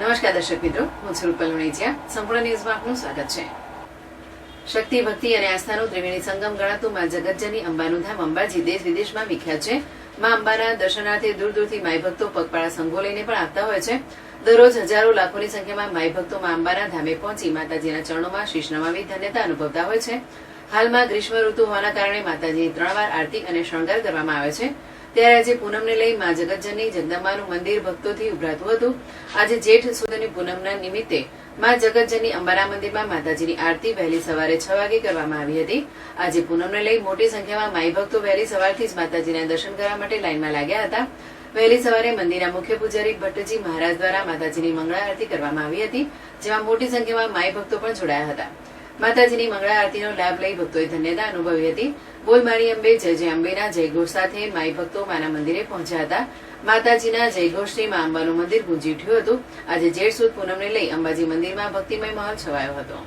નમસ્કાર દર્શક મિત્રો, હું છું રૂપલ વણેચિયા. સંપૂર્ણ ન્યૂઝમાં આપનું સ્વાગત છે. શક્તિ, ભક્તિ અને આસ્થાનું ત્રિવેણી સંગમ ગણાતું માં જગતજનની અંબાનું ધામ અંબાજી દેશ વિદેશમાં વિખ્યાત છે. માં અંબાના દર્શનાર્થે દૂર દૂરથી માઈ ભક્તો પગપાળા સંઘો લઈને પણ આવતા હોય છે. દરરોજ હજારો લાખોની સંખ્યામાં માઈ ભક્તો માં અંબાના ધામે પહોંચી માતાજીના ચરણોમાં શીશ નમાવી ધન્યતા અનુભવતા હોય છે. હાલમાં ગ્રીષ્મ ઋતુ હોવાના કારણે માતાજીની 3 વાર આરતી અને શણગાર કરવામાં આવે છે. ત્યારે આજે પૂનમને લઈ માં જગતજનની જગદંબાનું મંદિર ભક્તોથી ઉભરાતું હતું. આજે જેઠ સુદની પૂનમના નિમિત્તે માં જગતજનની અંબાના મંદિરમાં માતાજીની આરતી વહેલી સવારે 6 વાગે કરવામાં આવી હતી. આજે પૂનમને લઈ મોટી સંખ્યામાં માઈ ભક્તો વહેલી સવારથી જ માતાજીના દર્શન કરવા માટે લાઈનમાં લાગ્યા હતા. વહેલી સવારે મંદિરના મુખ્ય પૂજારી ભટ્ટજી મહારાજ દ્વારા માતાજીની મંગળા આરતી કરવામાં આવી હતી, જેમાં મોટી સંખ્યામાં માઈ ભક્તો પણ જોડાયા હતા. માતાજીની મંગળા આરતીનો લાભ લઈ ભક્તોએ ધન્યતા અનુભવી હતી. બોલ મારી અંબે, જય જય અંબેના જયઘોષ સાથે માઈ ભક્તો માના મંદિરે પહોંચ્યા હતા. માતાજીના જયઘોષથી મા અંબાનું મંદિર ગુંજી ઉઠ્યું હતું. આજે જેઠ સુદ પૂનમને લઈ અંબાજી મંદિરમાં ભક્તિમય માહોલ છવાયો હતો.